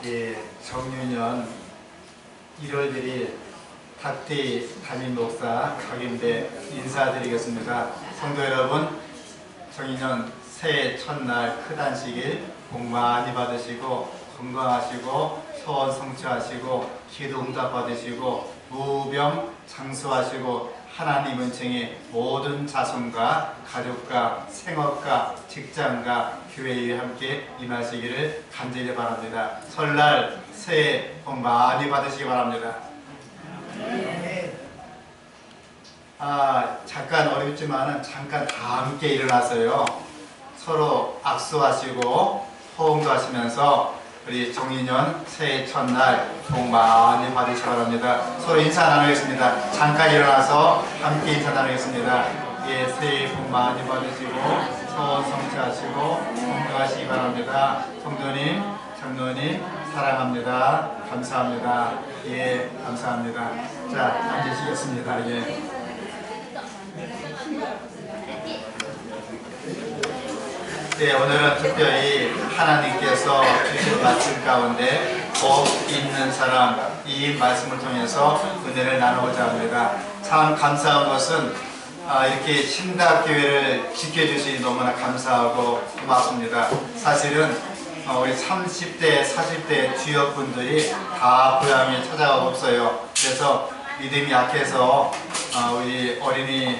예, 정유년 1월 1일 탁티 담임 목사 각인대 인사드리겠습니다. 성도 여러분, 정유년 새해 첫날 크단식일 복 많이 받으시고 건강하시고 소원 성취하시고 기도 응답 받으시고 무병 장수하시고 하나님 은총에 모든 자손과 가족과 생업과 직장과 교회에 함께 임하시기를 간절히 바랍니다. 설날 새해 복 많이 받으시기 바랍니다. 잠깐 어렵지만은 잠깐 다 함께 일어나서요, 서로 악수하시고 호응도 하시면서 우리 정유년 새해 첫날 복 많이 받으시기 바랍니다. 서로 인사 나누겠습니다. 잠깐 일어나서 함께 인사 나누겠습니다. 예, 새해 복 많이 받으시고 소원 성취하시고 건강하시기 바랍니다. 성도님, 장로님 사랑합니다. 감사합니다. 예, 감사합니다. 자, 앉으시겠습니다. 예. 네, 오늘은 특별히 하나님께서 주신 말씀 가운데 복 있는 사람, 이 말씀을 통해서 은혜를 나누고자 합니다. 참 감사한 것은 이렇게 신학교회를 지켜주시니 너무나 감사하고 고맙습니다. 사실은 우리 30대, 40대 주역분들이 다 고향에 찾아가고 없어요. 그래서 믿음이 약해서 우리 어린이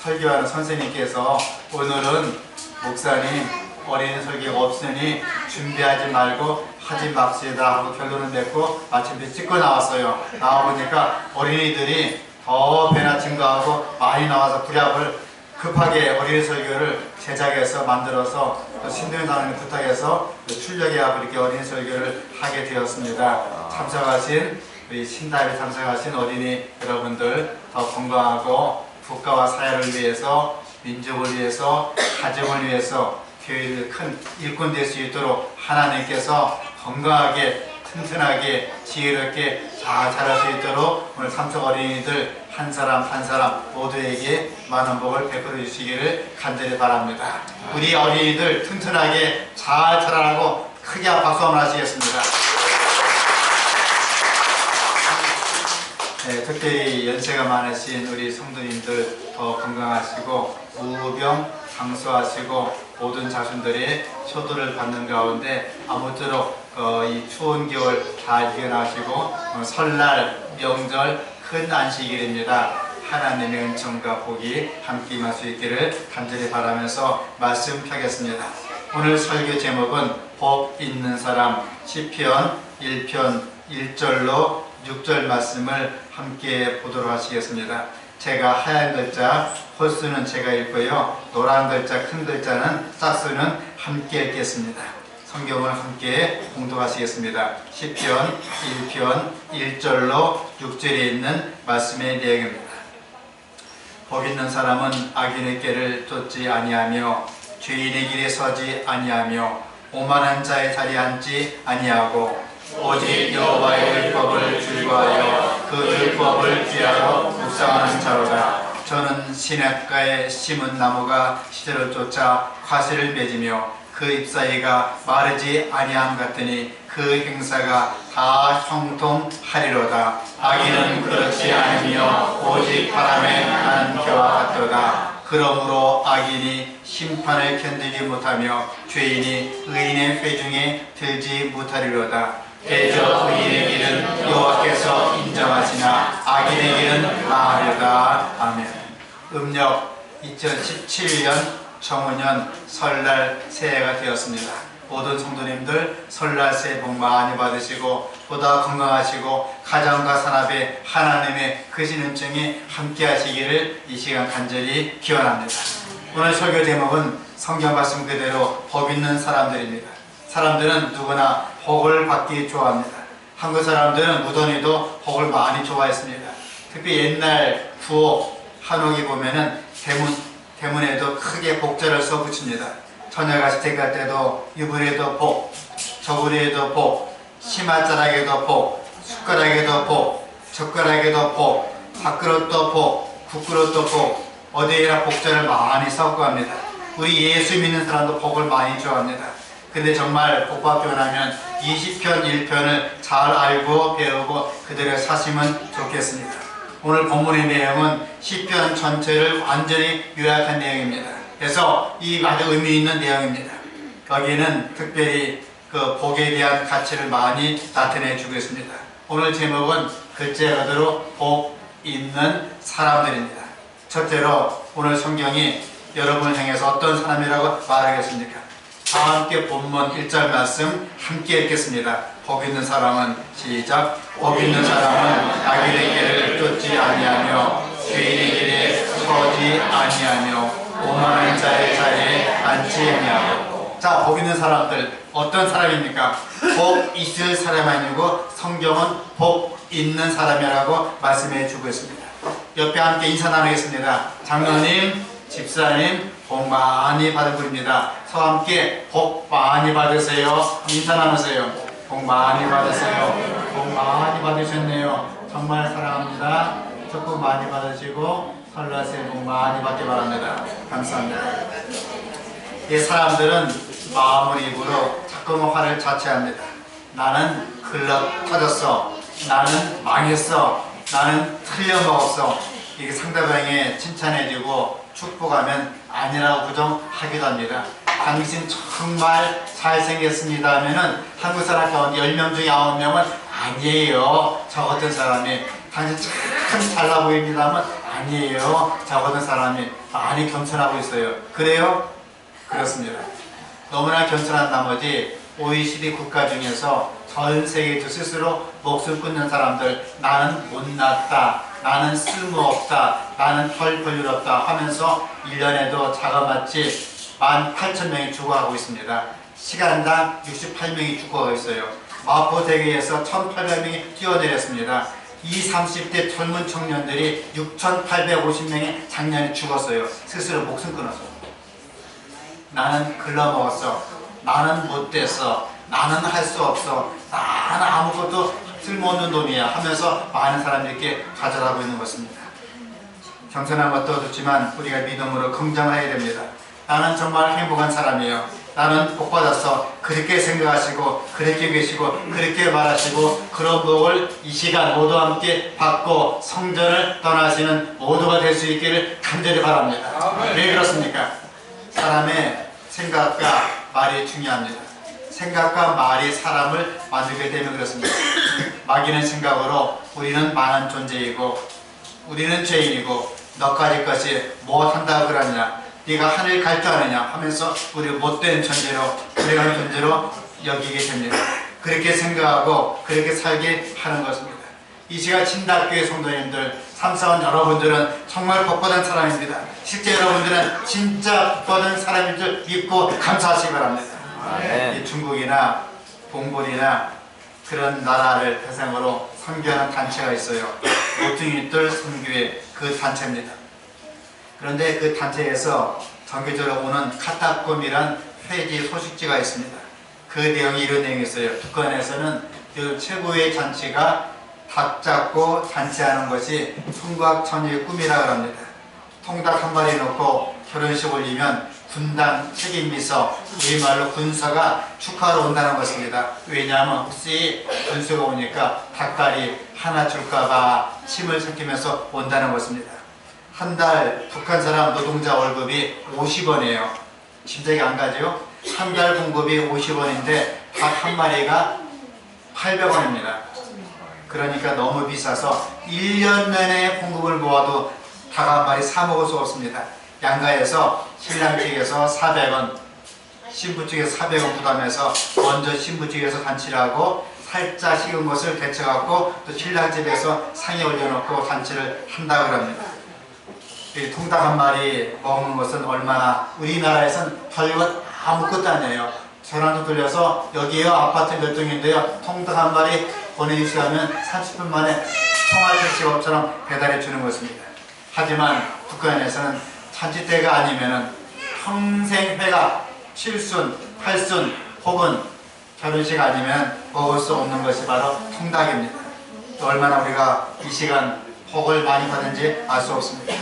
설교하는 선생님께서 오늘은 목사님 어린이 설교가 없으니 준비하지 말고 하지 맙시다 하고 결론을 냈고 마침내 찍고 나왔어요. 나와보니까 어린이들이 더 배나 증가하고 많이 나와서 구략을 급하게 어린이 설교를 제작해서 만들어서 신도현 사장님 부탁해서 출력해하고 이렇게 어린이 설교를 하게 되었습니다. 참석하신 우리 신답에 참석하신 어린이 여러분들 더 건강하고 국가와 사회를 위해서, 민족을 위해서, 가정을 위해서 교회를 큰 일꾼 될 수 있도록 하나님께서 건강하게, 튼튼하게, 지혜롭게 잘 자랄 수 있도록 오늘 참석 어린이들 한 사람 한 사람 모두에게 많은 복을 베풀어 주시기를 간절히 바랍니다. 우리 어린이들 튼튼하게 잘 자라라고 크게 박수 한번 하시겠습니다. 네, 특별히 연세가 많으신 우리 성도님들 더 건강하시고 무병 장수하시고 모든 자손들의 효도를 받는 가운데 아무쪼록 이 추운 겨울 잘 이겨나시고 설날 명절 큰 안식일입니다. 하나님의 은총과 복이 함께 임할 수 있기를 간절히 바라면서 말씀 펴겠습니다. 오늘 설교 제목은 복 있는 사람, 시편 1편 1절로 6절 말씀을 함께 보도록 하시겠습니다. 제가 하얀 글자 홀수는 제가 읽고요, 노란 글자 큰 글자는 짝수는 함께 읽겠습니다. 성경을 함께 공독하시겠습니다. 시편 1편 1절로 6절에 있는 말씀의 내용입니다. 복 있는 사람은 악인의 길을 쫓지 아니하며 죄인의 길에 서지 아니하며 오만한 자의 자리에 앉지 아니하고 오직 여호와의 율법을 즐거워하여 그 율법을 귀하여 묵상하는 자로다. 저는 시냇가에 심은 나무가 시절을 쫓아 과실을 맺으며 그 잎사이가 마르지 아니함 같으니 그 행사가 다 형통하리로다. 악인은 그렇지 않으며 오직 바람에 나는 겨와 같도다. 그러므로 악인이 심판을 견디지 못하며 죄인이 의인의 회중에 들지 못하리로다. 대저 의인의 길은 여호와께서 인정하시나 악인의 길은 망하리로다. 아멘. 음력 2017년 정우년 설날 새해가 되었습니다. 모든 성도님들 설날 새해 복 많이 받으시고 보다 건강하시고 가정과 산업에 하나님의 크신 은총이 함께 하시기를 이 시간 간절히 기원합니다. 오늘 설교 제목은 성경 말씀 그대로 복 있는 사람들입니다. 사람들은 누구나 복을 받기 좋아합니다. 한국 사람들은 무던히도 복을 많이 좋아했습니다. 특히 옛날 부엌 한옥에 보면은 대문에도 크게 복자를 써 붙입니다. 처녀가 시댁갈 때도 이불에도 복, 저고리에도 복, 치맛자락에도 복, 숟가락에도 복, 젓가락에도 복, 밥그릇도 복, 국그릇도 복, 어디에나 복자를 많이 써고 합니다. 우리 예수 믿는 사람도 복을 많이 좋아합니다. 근데 정말 복받고 나면 20편 1편을 잘 알고 배우고 그대로 사시면 좋겠습니다. 오늘 본문의 내용은 시편 전체를 완전히 요약한 내용입니다. 그래서 이 아주 의미 있는 내용입니다. 거기는 특별히 그 복에 대한 가치를 많이 나타내 주고 있습니다. 오늘 제목은 글자 그대로 복 있는 사람들입니다. 첫째로 오늘 성경이 여러분을 향해서 어떤 사람이라고 말하겠습니까? 다 함께 본문 1절 말씀 함께 읽겠습니다. 복 있는 사람은 시작. 복 있는 사람은 자기의 길을 쫓지 아니하며 죄인의 길에 서지 아니하며 오만한 자의 자리에 앉지 아니하고. 자, 복 있는 사람들 어떤 사람입니까? 복 있을 사람이 아니고 성경은 복 있는 사람이라고 말씀해 주고 있습니다. 옆에 함께 인사 나누겠습니다. 장로님, 집사님 복 많이 받을 분입니다. 서로 함께 복 많이 받으세요. 인사 나누세요. 복 많이 받으세요. 복 많이 받으셨네요. 정말 사랑합니다. 복 많이 받으시고 설날새 복 많이 받기 바랍니다. 감사합니다. 이 사람들은 마음을 입으로 자꾸만 화를 자체합니다. 나는 글러 터졌어. 나는 망했어. 나는 틀려먹었어. 이게 상대방에 칭찬해주고 축복하면 아니라고 부정하기도 합니다. 당신 정말 잘생겼습니다 하면은 한국 사람 가운데 10명 중에 9명은 아니에요. 저 같은 사람이. 당신 참 잘나 보입니다 하면 아니에요. 저 같은 사람이. 많이 겸손하고 있어요. 그래요? 그렇습니다. 너무나 겸손한 나머지 OECD 국가 중에서 전 세계에서 스스로 목숨 끊는 사람들, 나는 못났다, 나는 쓸모없다, 나는 별 볼일 없다 하면서 1년에도 자그마치 18,000명이 죽어가고 있습니다. 시간당 68명이 죽어가고 있어요. 마포대교에서 1,800명이 뛰어내렸습니다. 20, 30대 젊은 청년들이 6,850명이 작년에 죽었어요. 스스로 목숨 끊어서. 나는 글러먹었어. 나는 못됐어. 나는 할 수 없어. 나는 아무것도 쓸모없는 놈이야 하면서 많은 사람들께 좌절하고 있는 것입니다. 겸손한 것도 좋지만 우리가 믿음으로 긍정을 해야 됩니다. 나는 정말 행복한 사람이에요. 나는 복받았어. 그렇게 생각하시고 그렇게 계시고 그렇게 말하시고 그런 복을 이 시간 모두 함께 받고 성전을 떠나시는 모두가 될 수 있기를 간절히 바랍니다. 왜 그렇습니까? 사람의 생각과 말이 중요합니다. 생각과 말이 사람을 만들게 되면 그렇습니다. 마귀는 생각으로 우리는 망한 존재이고 우리는 죄인이고 너까지 것이 못한다고 그러느냐, 네가 하늘 갈 줄 아느냐 하면서 우리를 못된 존재로 불행한 존재로 여기게 됩니다. 그렇게 생각하고 그렇게 살게 하는 것입니다. 이 시간 진달교회 성도님들, 삼사원 여러분들은 정말 복받은 사람입니다. 실제 여러분들은 진짜 복받은 사람인 줄 믿고 감사하시기 바랍니다. 이 중국이나 몽골이나 그런 나라를 대상으로 선교하는 단체가 있어요. 모퉁이들 선교회 그 단체입니다. 그런데 그 단체에서 정기적으로 오는 카타콤이란 회지 소식지가 있습니다. 그 내용이 이런 내용이 있어요. 북한에서는 그 최고의 잔치가 닭 잡고 잔치하는 것이 총각천이의 꿈이라고 합니다. 통닭 한 마리 놓고 결혼식 올리면 군단 책임비서, 우리말로 군서가 축하하러 온다는 것입니다. 왜냐하면 혹시 군서가 오니까 닭다리 하나 줄까봐 침을 삼키면서 온다는 것입니다. 한 달 북한 사람 노동자 월급이 50원이에요. 짐작이 안 가죠? 한 달 공급이 50원인데 닭 한 마리가 800원입니다. 그러니까 너무 비싸서 1년 내내 공급을 모아도 닭 한 마리 사 먹을 수 없습니다. 양가에서 신랑 측에서 400원, 신부 측에서 400원 부담해서 먼저 신부 측에서 잔치를 하고 살짝 식은 것을 데쳐갖고 또 신랑 집에서 상에 올려놓고 잔치를 한다고 합니다. 이 통닭 한 마리 먹는 것은 얼마나, 우리나라에서는 별것 아무것도 아니에요. 전화도 돌려서 여기요 아파트 몇 동인데요 통닭 한 마리 보내주시면 30분 만에 통화택시업처럼 배달해 주는 것입니다. 하지만 북한에서는 잔치 때가 아니면은 평생 회가 7순, 8순 혹은 결혼식 아니면 먹을 수 없는 것이 바로 통닭입니다. 또 얼마나 우리가 이 시간 복을 많이 받은지 알 수 없습니다.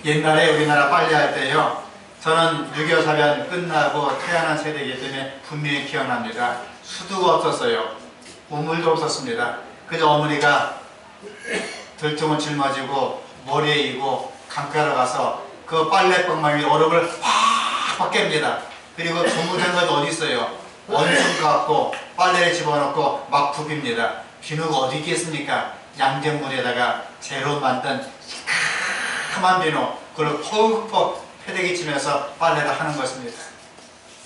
옛날에 우리나라 빨래할 때요, 저는 6.25 사변 끝나고 태어난 세대이기 때문에 분명히 기억납니다. 수도가 없었어요. 우물도 없었습니다. 그저 어머니가 들통을 짊어지고 머리에 이고 강가로 가서 그 빨래방망이 얼음을 확 깹니다. 그리고 고무된 건 어디 있어요? 원숭 갖고 빨래를 집어넣고 막 부빕니다. 비누가 어디 있겠습니까? 양잿물에다가 재로 만든 시큼한 비누, 그걸 퍽퍽 패대기 치면서 빨래를 하는 것입니다.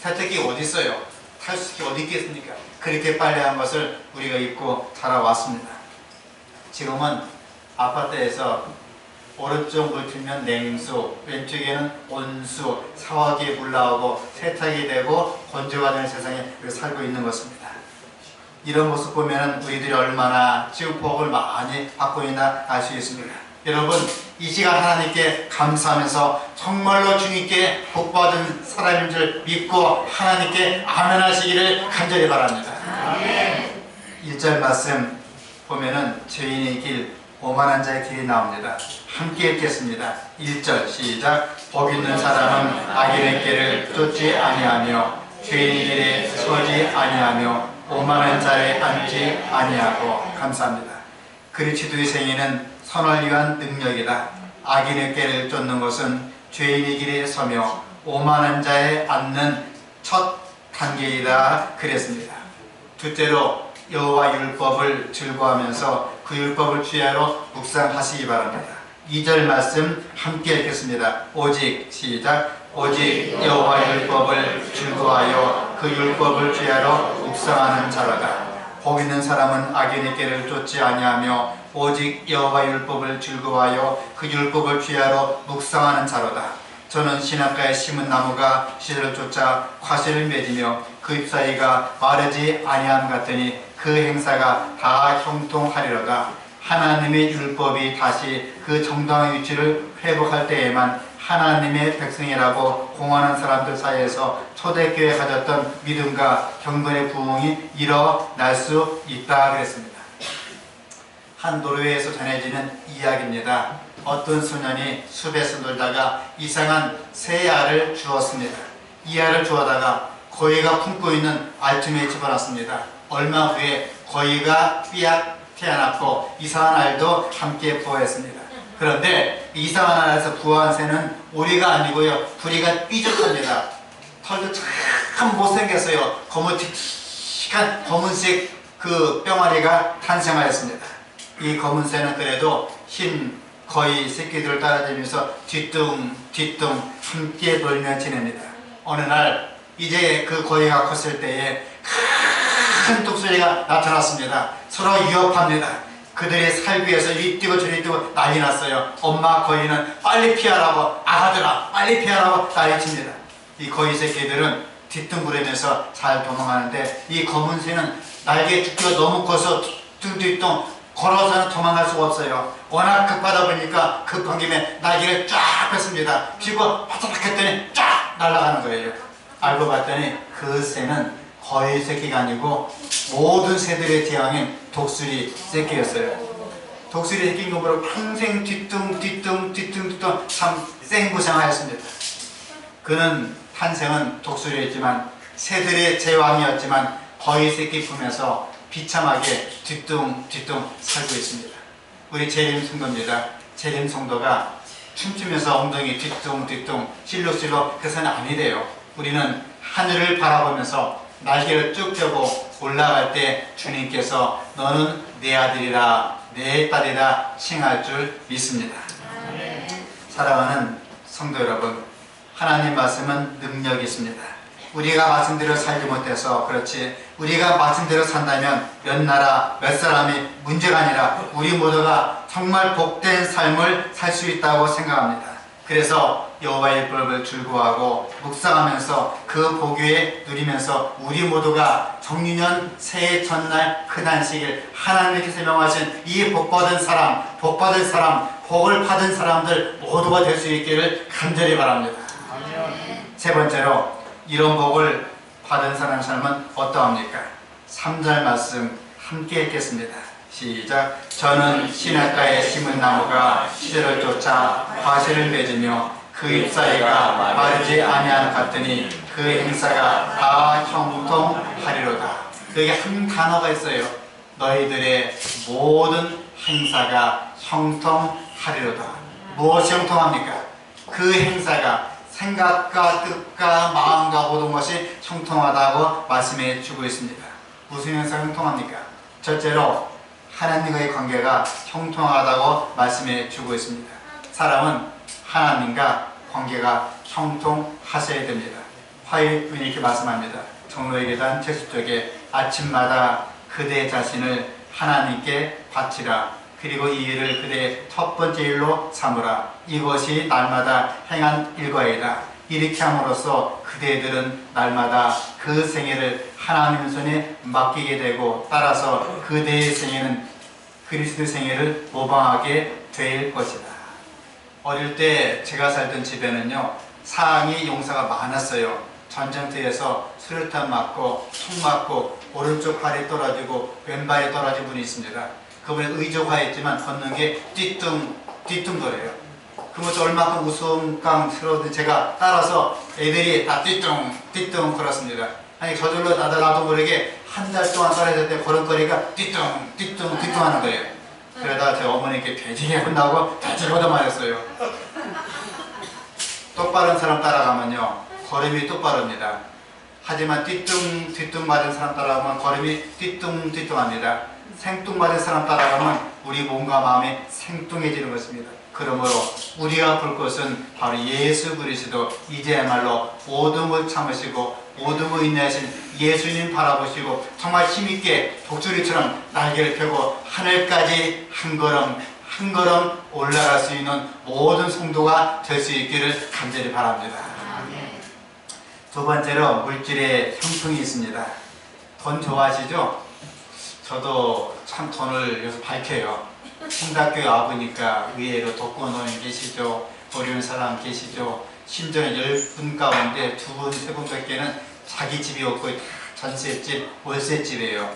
세탁기 어디 있어요? 탈수기 어디 있겠습니까? 그렇게 빨래한 것을 우리가 입고 자라왔습니다. 지금은 아파트에서 오른쪽 물 틀면 냉수, 왼쪽에는 온수, 샤워기에 물 나오고 세탁이 되고 건조가 되는 세상에 살고 있는 것입니다. 이런 모습 보면 우리들이 얼마나 지금 복을 많이 받고 있나 알 수 있습니다. 여러분, 이 시간 하나님께 감사하면서 정말로 주님께 복받은 사람인 줄 믿고 하나님께 아멘 하시기를 간절히 바랍니다. 아멘. 1절 말씀 보면은 죄인의 길, 오만한 자의 길이 나옵니다. 함께 읽겠습니다. 1절 시작. 복 있는 사람은 악인의 길을 쫓지 아니하며 죄인의 길에 서지 아니하며 오만한 자에 앉지 아니하고. 감사합니다. 그리스도의 생애는 선을 위한 능력이다. 악인의 길을 쫓는 것은 죄인의 길에 서며 오만한 자에 앉는 첫 단계이다 그랬습니다. 둘째로 여호와 율법을 즐거워하면서 그 율법을 주야로 묵상하시기 바랍니다. 2절 말씀 함께 읽겠습니다. 오직 시작. 오직 여호와 율법을 즐거워하여 그 율법을 주야로 묵상하는 자로다. 복 있는 사람은 악인의 길을 쫓지 아니하며 오직 여호와 율법을 즐거워하여 그 율법을 주야로 묵상하는 자로다. 저는 신학가에 심은 나무가 씨를 쫓아 과실을 맺으며 그 잎사이가 마르지 아니함 같으니 그 행사가 다 형통하리로다. 하나님의 율법이 다시 그 정당한 위치를 회복할 때에만 하나님의 백성이라고 공언하는 사람들 사이에서 초대교회에 가졌던 믿음과 경건의 부흥이 일어날 수 있다 그랬습니다. 한 노르웨이에서 전해지는 이야기입니다. 어떤 소년이 숲에서 놀다가 이상한 새 알을 주었습니다. 이 알을 주워다가 거위가 품고 있는 알tum에 집어넣습니다. 얼마 후에 거위가 삐약 태어났고 이상한 알도 함께 부화했습니다. 그런데 이상한 알에서 부화한 새는 오리가 아니고요, 부리가 삐죽합니다. 털도 참 못생겼어요. 거무틱틱한 검은색 그 뿅아리가 탄생하였습니다. 이 검은 새는 그래도 흰 거위 새끼들을 따라다니면서 뒤뚱뒤뚱 함께 돌며 지냅니다. 어느 날 이제 그 거위가 컸을 때에 큰 독수리가 나타났습니다. 서로 위협합니다. 그들이 살기 위해서 이리 뛰고 저리 뛰고 난리 났어요. 엄마 거위는 빨리 피하라고, 아가들아 빨리 피하라고 난리칩니다. 이 거위 새끼들은 뒤뚱거리면서 잘 도망가는데 이 검은 새는 날개 두께가 너무 커서 뒤뚱뒤뚱 걸어서는 도망갈 수가 없어요. 워낙 급하다 보니까 급한 김에 날개를 쫙 폈습니다. 피고 바닥 했더니 쫙 날아가는 거예요. 알고 봤더니 그 새는 거위 새끼가 아니고 모든 새들의 태양인 독수리 새끼였어요. 독수리 새끼인 것으로 평생 뒤뚱뒤뚱 참 생고생하였습니다. 그는 탄생은 독수리였지만 새들의 제왕이었지만 거위 새끼 품에서 비참하게 뒤뚱뒤뚱 살고 있습니다. 우리 재림 성도입니다. 재림 성도가 춤추면서 엉덩이 뒤뚱뒤뚱 실룩실룩 해서는 아니래요. 우리는 하늘을 바라보면서 날개를 쭉 펴고 올라갈 때 주님께서 너는 내 아들이라 내 딸이라 칭할 줄 믿습니다. 사랑하는 성도 여러분, 하나님 말씀은 능력이 있습니다. 우리가 말씀대로 살지 못해서 그렇지, 우리가 말씀대로 산다면 몇 나라 몇 사람이 문제가 아니라 우리 모두가 정말 복된 삶을 살 수 있다고 생각합니다. 그래서 여호와의 율법을 즐거워하고 묵상하면서 그 복위에 누리면서 우리 모두가 정유년 새해 첫날 큰 안식일 하나님께서 명하신 이 복받은 사람, 복을 받은 사람들 모두가 될 수 있기를 간절히 바랍니다. 세 번째로 이런 복을 받은 사람의 삶은 어떠합니까? 3절 말씀 함께 읽겠습니다. 시작. 저는 시냇가에 심은 나무가 시절을 쫓아 과실을 맺으며 그 잎사귀가 마르지 아니하는 같더니 그 행사가 다 형통하리로다. 여기 한 단어가 있어요. 너희들의 모든 행사가 형통하리로다. 무엇이 형통합니까? 그 행사가 생각과 뜻과 마음과 모든 것이 형통하다고 말씀해 주고 있습니다. 무슨 행사가 형통합니까? 첫째로 하나님과의 관계가 형통하다고 말씀해 주고 있습니다. 사람은 하나님과 관계가 형통하셔야 됩니다. 화요일 이렇게 말씀합니다. 종로의 계단 70쪽에 아침마다 그대 자신을 하나님께 바치라. 그리고 이 일을 그대의 첫 번째 일로 삼으라. 이것이 날마다 행한 일과이다. 이렇게 함으로써 그대들은 날마다 그 생애를 하나님 손에 맡기게 되고, 따라서 그대의 생애는 그리스도의 생애를 모방하게 될 것이다. 어릴 때 제가 살던 집에는요, 상위 용사가 많았어요. 전쟁터에서 수류탄 맞고 총 맞고 오른쪽 발이 떨어지고 왼발이 떨어진 분이 있습니다. 그분은 의족하였지만 걷는 게 뒤뚱거려요. 그것도 얼마큼 우스꽝스러운지 제가 따라서 애들이 다 뒤뚱 걸었습니다. 아니 저절로 나도 모르게 한 달 동안 떨어질 때 걸음걸이가 뒤뚱 하는 거예요. 그러다가 제 어머니께 되게 혼나고 다시 걷어맞았어요. 똑바른 사람 따라가면요 걸음이 똑바릅니다. 하지만 뒤뚱 맞은 사람 따라가면 걸음이 뒤뚱합니다. 생뚱맞은 사람 따라가면 우리 몸과 마음이 생뚱해지는 것입니다. 그러므로 우리가 볼 것은 바로 예수 그리스도, 이제야말로 모든 걸 참으시고 모든 걸 인내하신 예수님 바라보시고 정말 힘있게 독수리처럼 날개를 펴고 하늘까지 한 걸음 올라갈 수 있는 모든 성도가 될 수 있기를 간절히 바랍니다. 두 번째로 물질의 형통이 있습니다. 돈 좋아하시죠? 저도 참 돈을 요새 밝혀요. 신학교에 와보니까 의외로 독거노인 계시죠. 어려운 사람 계시죠. 심지어 10분 가운데 2분, 3분밖에는 자기 집이 없고 전셋집, 월세집이에요.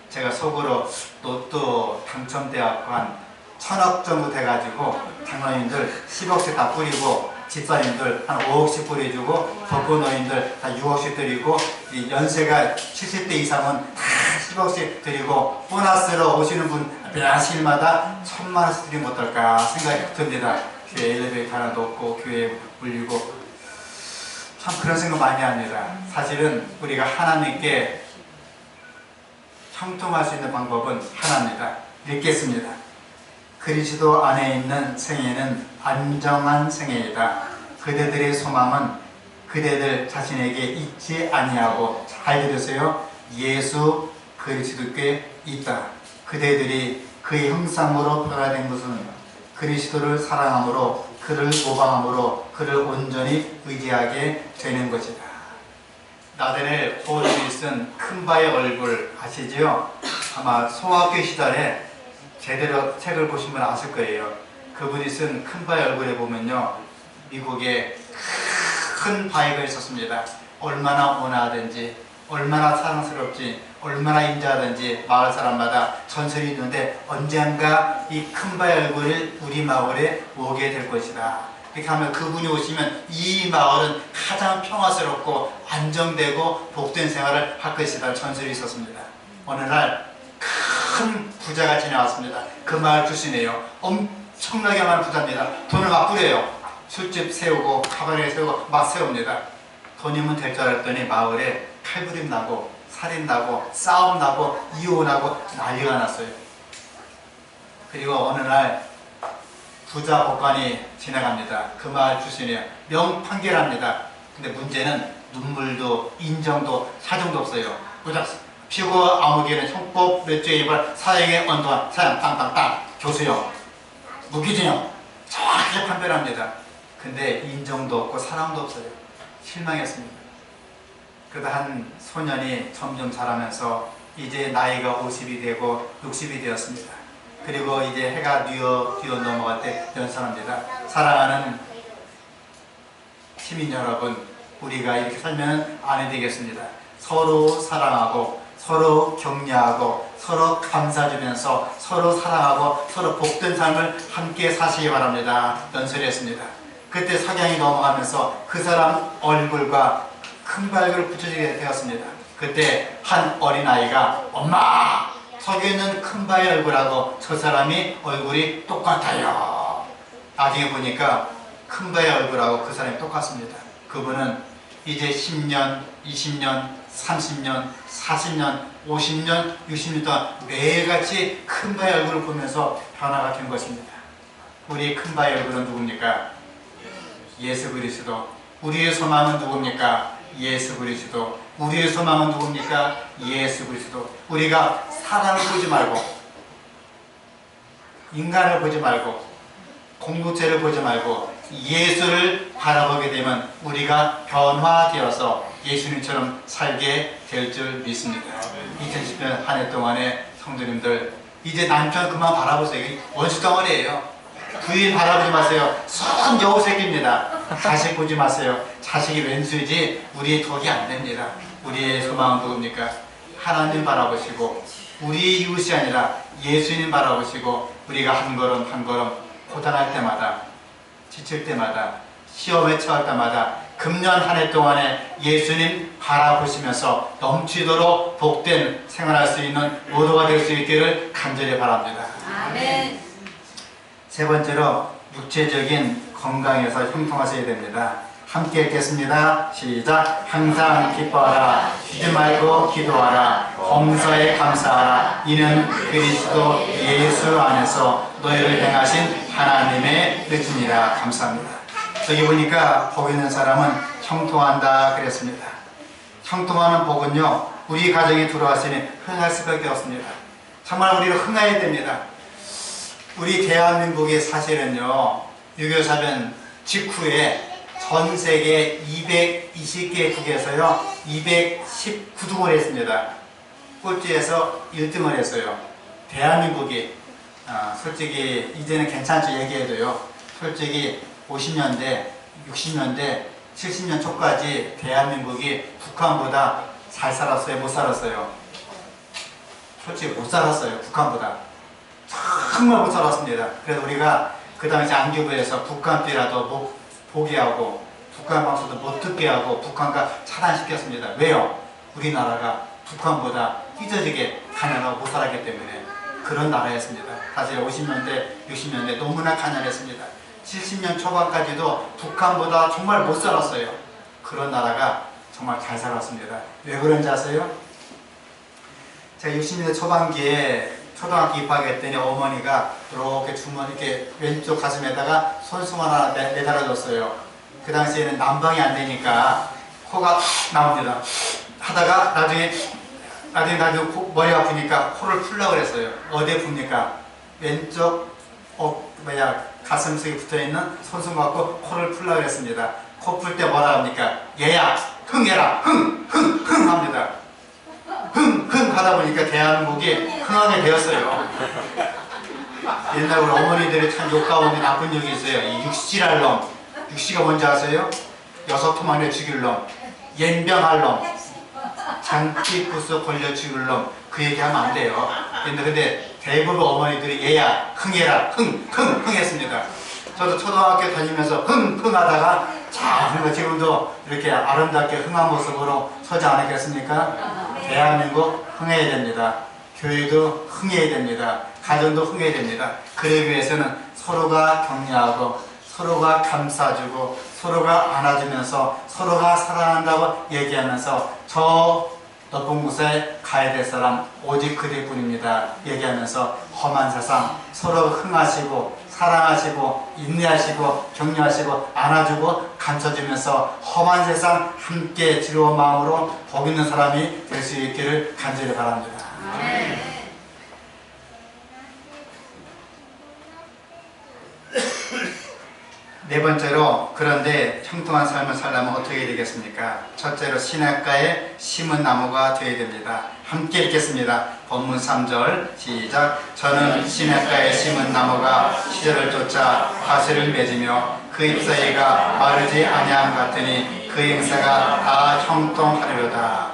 제가 속으로 로또 당첨돼갖고 한 1000억 정도 돼가지고 장로님들 10억씩 다 뿌리고 집사님들 한 5억씩 뿌려주고 독거노인들 다 6억씩 드리고 연세가 70대 이상은 다 10억씩 드리고 보너스로 오시는 분 매일마다 1000만 원씩 드리면 어떨까 생각이 듭니다. 교회 엘리베이터 하나도 없고 교회에 물리고 참 그런 생각 많이 합니다. 사실은 우리가 하나님께 형통할 수 있는 방법은 하나입니다. 읽겠습니다. 그리스도 안에 있는 생애는 안정한 생애이다. 그대들의 소망은 그대들 자신에게 있지 아니하고, 잘 들으세요, 예수 그리스도께 있다. 그대들이 그의 형상으로 변화된 것은 그리스도를 사랑함으로, 그를 모방함으로 그를 온전히 의지하게 되는 것이다. 나단의 호흡이 쓴 큰바의 얼굴 아시죠? 아마 소학교 시절에 제대로 책을 보신 분 아실 거예요. 그분이 쓴 큰바의 얼굴에 보면요, 미국에 큰 바위가 있었습니다. 얼마나 온화하든지, 얼마나 사랑스럽지, 얼마나 인자하든지 마을 사람마다 전설이 있는데 언젠가 이 큰바의 얼굴을 우리 마을에 오게 될 것이다. 이렇게 하면 그분이 오시면 이 마을은 가장 평화스럽고 안정되고 복된 생활을 할 것이다 전설이 있었습니다. 어느 날 큰 부자가 지나왔습니다. 그 마을 출신이에요. 엄청나게 많은 부자입니다. 돈을 막 뿌려요. 술집 세우고 가방에 세우고 막 세웁니다. 돈이면 될 줄 알았더니 마을에 칼부림 나고 살인 나고 싸움 나고 이혼하고 난리가 났어요. 그리고 어느 날 부자 법관이 지나갑니다. 그 마을 출신이에요. 명판결합니다. 근데 문제는 눈물도 인정도 사정도 없어요. 부자 피고 아무개는 형법 몇 조에 위반 사형의 언도한 사형 땅땅땅 교수형 무기징역 정확하게 판별합니다. 근데 인정도 없고 사랑도 없어요. 실망했습니다. 그러다 한 소년이 점점 자라면서 이제 나이가 50이 되고 60이 되었습니다. 그리고 이제 해가 뛰어 넘어갈 때 연산합니다. 사랑하는 시민 여러분, 우리가 이렇게 살면 안 되겠습니다. 서로 사랑하고 서로 격려하고 서로 감사주면서 서로 사랑하고 서로 복된 삶을 함께 사시기 바랍니다. 연설했습니다. 그때 석양이 넘어가면서 그 사람 얼굴과 큰 발을 붙여지게 되었습니다. 그때 한 어린아이가 엄마! 저기 있는 큰 바의 얼굴하고 저 사람이 얼굴이 똑같아요. 나중에 보니까 큰 바의 얼굴하고 그 사람이 똑같습니다. 그분은 이제 10년, 20년, 30년, 40년, 50년, 60년 동안 매일같이 큰 바의 얼굴을 보면서 변화가 된 것입니다. 우리의 큰 바의 얼굴은 누굽니까? 예수 그리스도. 우리의 소망은 누굽니까? 예수 그리스도. 우리의 소망은 누굽니까? 예수 그리스도. 우리가 사람을 보지 말고, 인간을 보지 말고, 공동체를 보지 말고 예수를 바라보게 되면 우리가 변화되어서 예수님처럼 살게 될 줄 믿습니다. 2010년 한 해 동안에 성도님들, 이제 남편 그만 바라보세요. 이게 원수 덩어리예요. 부인 바라보지 마세요. 썩은 여우 새끼입니다. 자식 보지 마세요. 자식이 왼수이지 우리의 덕이 안 됩니다. 우리의 소망은 누굽니까? 하나님 바라보시고, 우리 이웃이 아니라 예수님 바라보시고, 우리가 한 걸음 한 걸음 고단할 때마다, 지칠 때마다, 시험에 처할 때마다 금년 한 해 동안에 예수님 바라보시면서 넘치도록 복된 생활할 수 있는 모두가 될 수 있기를 간절히 바랍니다. 아멘. 세 번째로 육체적인 건강에서 형통하셔야 됩니다. 함께 읽겠습니다. 시작. 항상 기뻐하라. 쉬지 말고 기도하라. 범사에 감사하라. 이는 그리스도 예수 안에서 너희를 행하신 하나님의 뜻이니라. 감사합니다. 여기 보니까 복 있는 사람은 형통한다 그랬습니다. 형통하는 복은요, 우리 가정에 들어왔으니 흥할 수밖에 없습니다. 정말 우리가 흥해야 됩니다. 우리 대한민국이 사실은요, 6.25 사변 직후에 전 세계 220개 국에서요 219등을 했습니다. 꼴찌에서 1등을 했어요. 대한민국이 솔직히 이제는 괜찮죠, 얘기해도요. 솔직히 50년대, 60년대, 70년 초까지 대한민국이 북한보다 잘 살았어요, 못 살았어요? 솔직히 못 살았어요, 북한보다. 정말 못 살았습니다. 그래서 우리가 그 당시 안기부에서 북한비라도 못 보게 하고, 북한 방송도 못 듣게 하고, 북한과 차단시켰습니다. 왜요? 우리나라가 북한보다 휘저지게 가난하고 못 살았기 때문에. 그런 나라였습니다. 사실 50년대, 60년대 너무나 가난했습니다. 70년 초반까지도 북한보다 정말 못 살았어요. 그런 나라가 정말 잘 살았습니다. 왜 그런지 아세요? 제가 60년대 초반기에 초등학교 입학했더니 어머니가 이렇게 주머니, 이렇게 왼쪽 가슴에다가 손수건 하나 매달아줬어요. 그 당시에는 난방이 안 되니까 코가 나옵니다. 하다가 나중에 머리 아프니까 코를 풀려고 그랬어요. 어디에 풉니까? 왼쪽 가슴 속에 붙어있는 손수건 갖고 코를 풀려고 그랬습니다. 코 풀 때 뭐라 합니까? 얘야 흥해라, 흥 합니다. 흥 하다 보니까 대한민국이 흥하게 되었어요. 옛날 우리 어머니들이 참 욕 가운데 나쁜 욕이 있어요. 이 육시랄 놈. 육시가 뭔지 아세요? 여섯토막내 죽일 놈, 옌병할 놈, 장기부스 걸려 죽일 놈. 그 얘기하면 안 돼요. 근데 대부분 어머니들이 얘야 흥해라, 흥 했습니다. 저도 초등학교 다니면서 흥 하다가 자, 지금도 이렇게 아름답게 흥한 모습으로 서지 않았겠습니까? 대한민국 흥해야 됩니다. 교회도 흥해야 됩니다. 가정도 흥해야 됩니다. 그러기 위해서는 서로가 격려하고, 서로가 감싸주고, 서로가 안아주면서, 서로가 사랑한다고 얘기하면서, 저 높은 곳에 가야 될 사람 오직 그대뿐입니다 얘기하면서 험한 세상 서로 흥하시고, 사랑하시고, 인내하시고, 격려하시고, 안아주고, 감싸주면서 험한 세상 함께 즐거운 마음으로 복 있는 사람이 될 수 있기를 간절히 바랍니다. 네 번째로, 그런데 형통한 삶을 살려면 어떻게 되겠습니까? 첫째로 시냇가에 심은 나무가 되어야 됩니다. 함께 읽겠습니다. 본문 3절 시작. 저는 시냇가에 심은 나무가 시절을 쫓아 과실을 맺으며 그 잎사귀가 마르지 아니함 같으니 그 행사가 다 형통하리로다.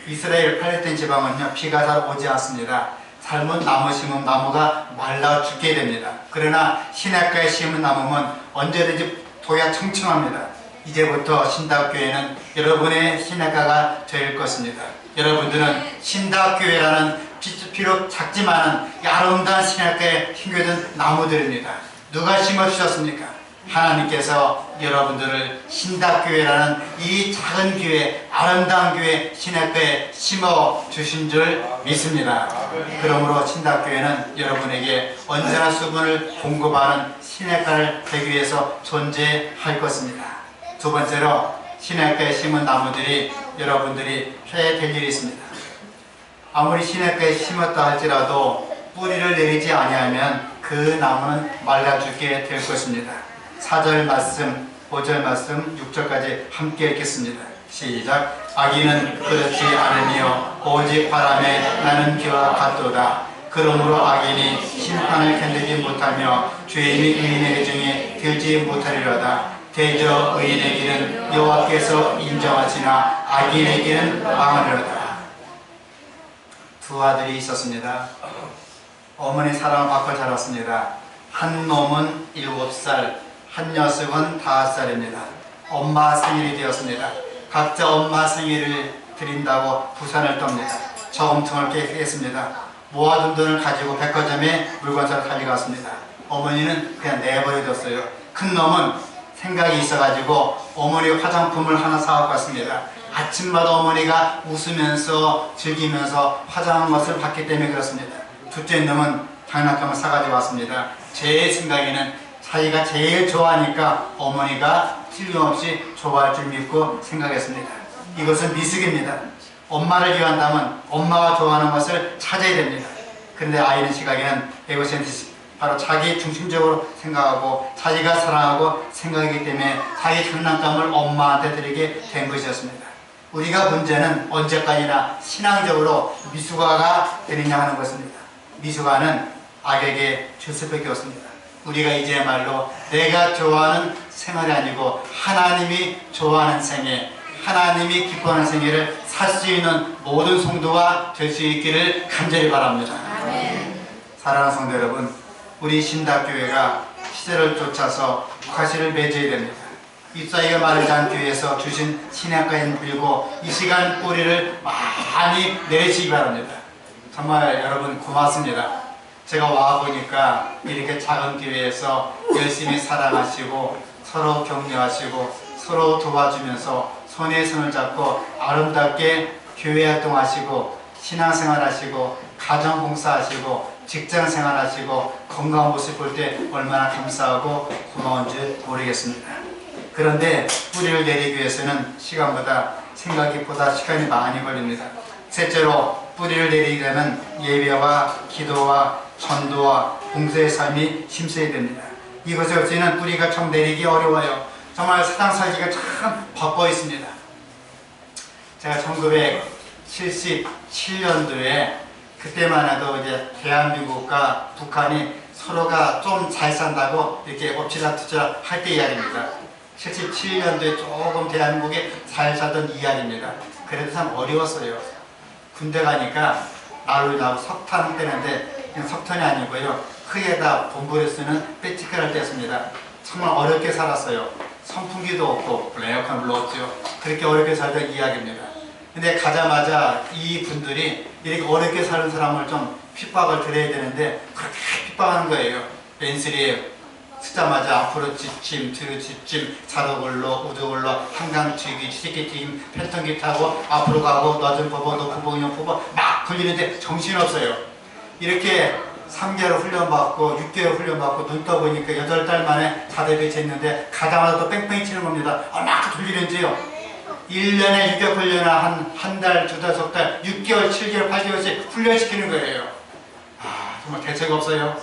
이스라엘 팔레스타인 지방은요, 비가 잘 오지 않습니다. 삶은 나무 심은 나무가 말라 죽게 됩니다. 그러나 시냇가에 심은 나무는 언제든지 도야 청청합니다. 이제부터 신학교회는 여러분의 신학가가 될 것입니다. 여러분들은 신학교회라는 비록 작지만은 아름다운 신학가에 심겨진 나무들입니다. 누가 심어주셨습니까? 하나님께서 여러분들을 신학교회라는 이 작은 교회, 아름다운 교회, 신학교에 심어주신 줄 믿습니다. 그러므로 신학교회는 여러분에게 언제나 수분을 공급하는 신학가를 되기 위해서 존재할 것입니다. 두 번째로 신학가에 심은 나무들이 여러분들이 해야 될 일이 있습니다. 아무리 신학가에 심었다 할지라도 뿌리를 내리지 아니하면 그 나무는 말라 죽게 될 것입니다. 4절 말씀, 5절 말씀, 6절까지 함께 읽겠습니다. 시작. 악인은 그렇지 않으며 오직 바람에 나는 비와 같도다. 그러므로 악인이 심판을 견디지 못하며 죄인이 의인에게 중에 들지 못하리로다. 대저 의인의 길은 여호와께서 인정하시나 악인의 길은 망하리로다. 두 아들이 있었습니다. 어머니 사랑을 받고 자랐습니다. 한 놈은 7살, 한 녀석은 5살입니다. 엄마 생일이 되었습니다. 각자 엄마 생일을 드린다고 부산을 떱니다. 저금통을 깨겠습니다. 모아둔 돈을 가지고 백화점에 물건 사러 달려갔습니다. 어머니는 그냥 내버려뒀어요. 큰 놈은 생각이 있어가지고 어머니 화장품을 하나 사갖고 왔습니다. 아침마다 어머니가 웃으면서 즐기면서 화장한 것을 봤기 때문에 그렇습니다. 둘째 놈은 장난감을 사가지고 왔습니다. 제 생각에는 자기가 제일 좋아하니까 어머니가 틀림없이 좋아할 줄 믿고 생각했습니다. 이것은 미숙입니다. 엄마를 위한다면 엄마가 좋아하는 것을 찾아야 됩니다. 그런데 아이는 시각에는 에고센트리즘, 바로 자기 중심적으로 생각하고 자기가 사랑하고 생각하기 때문에 자기 장난감을 엄마한테 드리게 된 것이었습니다. 우리가 문제는 언제까지나 신앙적으로 미숙아가 되느냐 하는 것입니다. 미숙아는 악에게 줄 수밖에 없습니다. 우리가 이제말로 내가 좋아하는 생활이 아니고 하나님이 좋아하는 생애, 하나님이 기뻐하는 생애를 살 수 있는 모든 성도가 될 수 있기를 간절히 바랍니다. 아멘. 사랑하는 성도 여러분, 우리 신학교회가 시대를 쫓아서 과실을 맺어야 됩니다. 입사이가 마르지 않기 위해서 주신 신학가인 빌고 이 시간 뿌리를 많이 내리시기 바랍니다. 정말 여러분 고맙습니다. 제가 와보니까 이렇게 작은 교회에서 열심히 사랑하시고 서로 격려하시고 서로 도와주면서 손에 손을 잡고 아름답게 교회 활동하시고 신앙생활 하시고 가정봉사하시고 직장생활 하시고 건강한 모습 볼 때 얼마나 감사하고 고마운 줄 모르겠습니다. 그런데 뿌리를 내리기 위해서는 시간보다 생각보다 시간이 많이 걸립니다. 셋째로 뿌리를 내리려면 예배와 기도와 전도와 봉사의 삶이 힘써야 됩니다. 이것이 없이는 뿌리가 참 내리기 어려워요. 정말 세상 살기가 참 바빠 있습니다. 제가 1977년도에 그때만 해도 이제 대한민국과 북한이 서로가 좀 잘 산다고 이렇게 엎치락뒤치락 할 때 이야기입니다. 77년도에 조금 대한민국이 잘 살던 이야기입니다. 그래도 참 어려웠어요. 군대 가니까 난로 나고 석탄 떼는데 그냥 석탄이 아니고요. 크게다 본부에 쓰는 배지카를 뗐습니다. 정말 어렵게 살았어요. 선풍기도 없고 에어컨 불렀죠. 그렇게 어렵게 살던 이야기입니다. 근데 가자마자 이 분들이 이렇게 어렵게 사는 사람을 좀 핍박을 드려야 되는데 그렇게 핍박하는 거예요. 벤슬이 쓰자마자 앞으로 지침, 뒤로 지침, 자도굴러, 우두굴러, 한강튀기, 치즈기튀김, 팬턴기 타고 앞으로 가고 너 좀 뽑아, 너 구멍이형 뽑아 막 걸리는데 정신없어요. 이렇게 3개월 훈련받고 6개월 훈련받고 눈 떠보니까 8달 만에 자대배 쟀는데 가자마자 또 뺑뺑이 치는 겁니다. 얼마나 돌리는지요. 1년에 6개월 훈련을 한 달, 2달, 3달, 6개월, 7개월, 8개월씩 훈련시키는 거예요. 아, 정말 대책 없어요.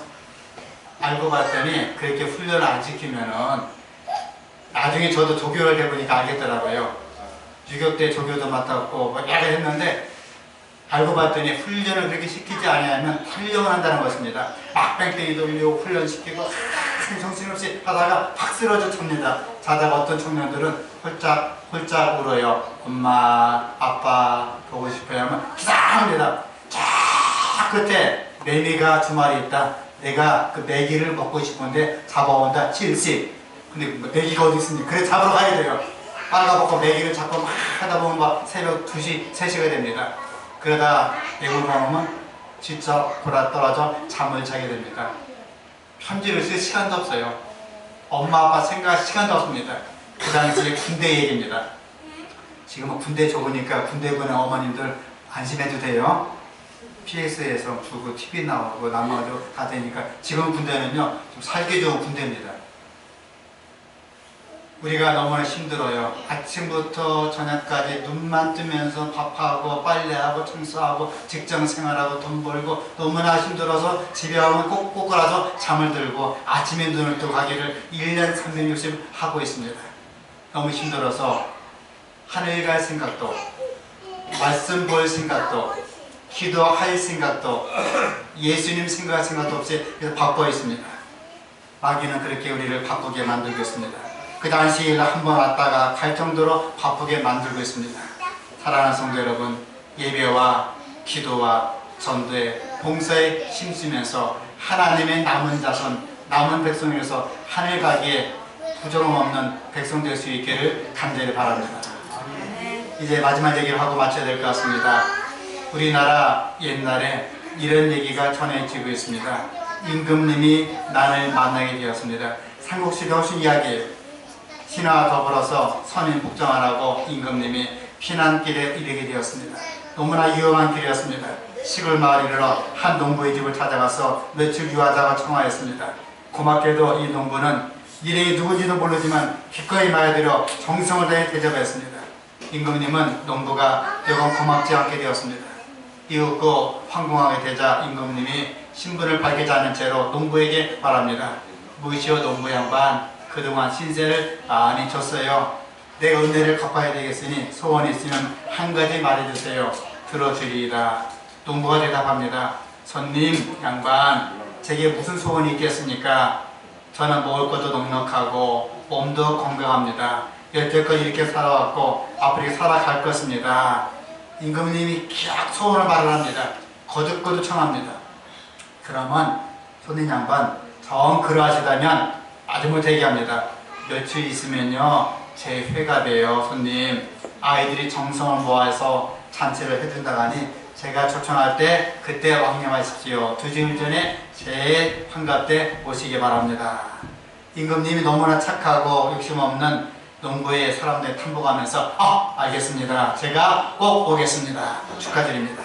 알고 봤더니 그렇게 훈련을 안 시키면은 나중에 저도 조교를 해보니까 알겠더라고요. 유교 때 조교도 맡았고 뭐 여러 했는데 알고 봤더니 훈련을 그렇게 시키지 않으면 활용을 한다는 것입니다. 막 뺑뺑이 돌리고 훈련시키고 정신없이 하다가 확 쓰러져 찹니다. 자다가 어떤 청년들은 홀짝 울어요. 엄마, 아빠 보고 싶어요 하면 기상합니다. 저 끝에 매미가 2마리 있다. 내가 그 메기를 먹고 싶은데 잡아온다. 70. 근데 메기가 어디 있으니? 그래 잡으러 가야 돼요. 빨가벗고 메기를 잡고 막 하다 보면 막 새벽 2시, 3시가 됩니다. 그러다 애물 보면 직접 돌아 떨어져 잠을 자게 됩니다. 편지를 쓸 시간도 없어요. 엄마 아빠 생각할 시간도 없습니다. 그 당시에 군대 얘기입니다. 지금은 군대 좋으니까 군대 보낸 어머님들 안심해도 돼요. PS에서 주고 TV 나오고 남아도 다 되니까. 지금 군대는요 좀 살기 좋은 군대입니다. 우리가 너무나 힘들어요. 아침부터 저녁까지 눈만 뜨면서 밥하고 빨래하고 청소하고 직장생활하고 돈 벌고 너무나 힘들어서 집에 오면 꼭 꼬꾸라서 잠을 들고 아침에 눈을 뜨고 가기를 1년 360 하고 있습니다. 너무 힘들어서 하늘 갈 생각도, 말씀 볼 생각도, 기도할 생각도, 예수님 생각할 생각도 없이 그래서 바빠 있습니다. 마귀는 그렇게 우리를 바쁘게 만들고 있습니다. 그 당시 한 번 왔다가 갈 정도로 바쁘게 만들고 있습니다. 사랑하는 성도 여러분, 예배와 기도와 전도에 봉사에 힘쓰면서 하나님의 남은 자손, 남은 백성에서 하늘 가기에 부정함 없는 백성 될 수 있기를 간절히 바랍니다. 이제 마지막 얘기를 하고 마쳐야 될 것 같습니다. 우리나라 옛날에 이런 얘기가 전해지고 있습니다. 임금님이 나를 만나게 되었습니다. 삼국시 병신 이야기예요. 신하와 더불어서 선임 복종하라고 임금님이 피난길에 이르게 되었습니다. 너무나 위험한 길이었습니다. 시골 마을 이르러 한 농부의 집을 찾아가서 며칠 유하자가 청하였습니다. 고맙게도 이 농부는 일행이 누군지도 모르지만 기꺼이 말들여 정성을 다해 대접했습니다. 임금님은 농부가 여간 고맙지 않게 되었습니다. 이윽고 황공하게 되자 임금님이 신분을 밝히지 않은 채로 농부에게 말합니다. 무시오 농부 양반, 그동안 신세를 많이 줬어요. 내 은혜를 갚아야 되겠으니 소원이 있으면 한 가지 말해주세요. 들어주리이다. 농부가 대답합니다. 손님 양반, 제게 무슨 소원이 있겠습니까? 저는 먹을 것도 넉넉하고 몸도 건강합니다. 여태껏 이렇게 살아왔고 앞으로 살아갈 것입니다. 임금님이 기약 소원을 말을 합니다. 거듭거듭 청합니다. 그러면 손님 양반, 정 그러하시다면 마지못해 얘기합니다. 며칠 있으면요 제 회가 돼요. 손님, 아이들이 정성을 모아서 잔치를 해준다고 하니 제가 초청할 때 그때 왕림하십시오. 2주일 전에 제 환갑 때 오시기 바랍니다. 임금님이 너무나 착하고 욕심없는 농부의 사람들 탐복하면서 알겠습니다. 제가 꼭 오겠습니다. 축하드립니다.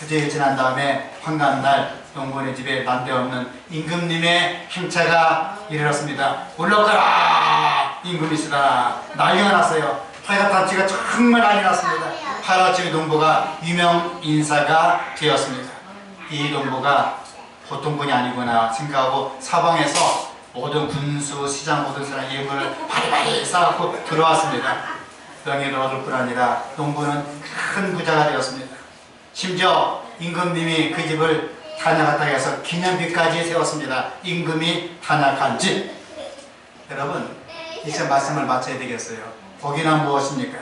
2주일 지난 다음에 환갑날 농부의 집에 난데없는 임금님의 행차가 이르렀습니다. 올라가라! 임금이시다. 난리가 났어요. 팔각단치가 정말 난리 났습니다. 팔각단치 농부가 유명 인사가 되었습니다. 이 농부가 보통 분이 아니구나 생각하고 사방에서 모든 군수, 시장 모든 사람 예물을 바리바리 쌓고 들어왔습니다. 명예를 얻을 뿐 아니라 농부는 큰 부자가 되었습니다. 심지어 임금님이 그 집을 탄약했다고 해서 기념비까지 세웠습니다. 임금이 탄약한 집. 여러분, 이제 말씀을 마쳐야 되겠어요. 복이란 무엇입니까?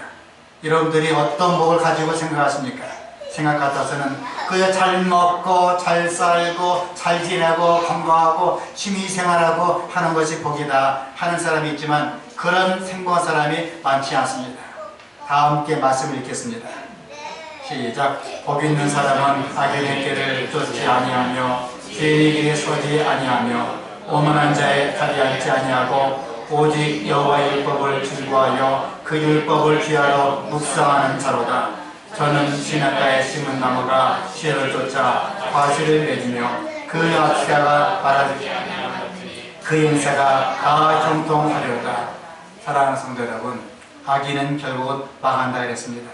여러분들이 어떤 복을 가지고 생각하십니까? 생각 같아서는 그 잘 먹고 잘 살고 잘 지내고 건강하고 취미생활하고 하는 것이 복이다 하는 사람이 있지만 그런 행복한 사람이 많지 않습니다. 다 함께 말씀을 읽겠습니다. 시작. 복 있는 사람은 악인의 길을 쫓지 아니하며 죄인의 길에 서지 아니하며 오만한 자의 자리에 앉지 아니하고 오직 여호와의 율법을 즐거워하여 그 율법을 귀하러 묵상하는 자로다. 저는 시냇가에 심은 나무가 시를 쫓아 과실을 맺으며 그 악사가 말하지 아니하였으니 그 인사가 다 형통하리로다. 사랑하는 성도 여러분, 악인은 결국은 망한다 그랬습니다.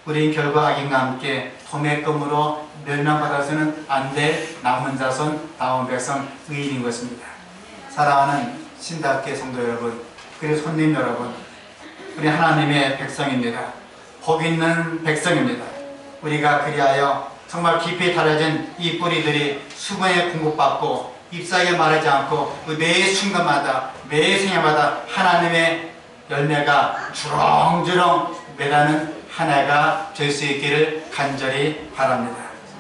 우리는 결국 악인과 함께 도매금으로 멸망받아서는 안 될 남은 자손, 남은 백성, 의인인 것입니다. 사랑하는 신답게 성도 여러분, 그리고 손님 여러분, 우리 하나님의 백성입니다. 복 있는 백성입니다. 우리가 그리하여 정말 깊이 달여진 이 뿌리들이 수분에 공급받고 잎사귀에 마르지 않고 매 순간마다 매 생애마다 하나님의 열매가 주렁주렁 매라는 한 해가 될 수 있기를 간절히 바랍니다.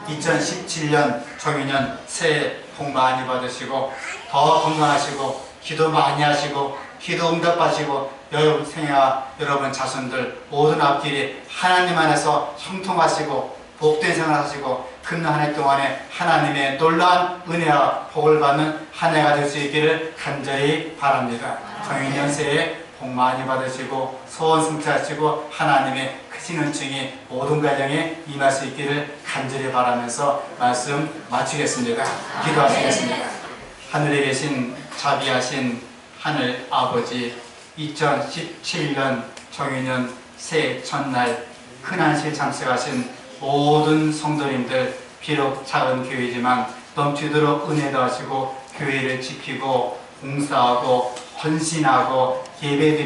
2017년 정유년 새해 복 많이 받으시고 더 건강하시고 기도 많이 하시고 기도 응답하시고 여러분 생애와 여러분 자손들 모든 앞길이 하나님 안에서 형통하시고 복된 생활 하시고 큰 한 해 동안에 하나님의 놀라운 은혜와 복을 받는 한 해가 될 수 있기를 간절히 바랍니다. 정인년 새해 복 많이 받으시고 소원 성취하시고 하나님의 크신 은총이 모든 가정에 임할 수 있기를 간절히 바라면서 말씀 마치겠습니다. 기도하시겠습니다. 하늘에 계신 자비하신 하늘 아버지, 2017년 정유년 새해 첫날 흔한실 참석하신 모든 성도님들, 비록 작은 교회지만 넘치도록 은혜 더하시고 교회를 지키고 봉사하고 헌신하고 예배드리고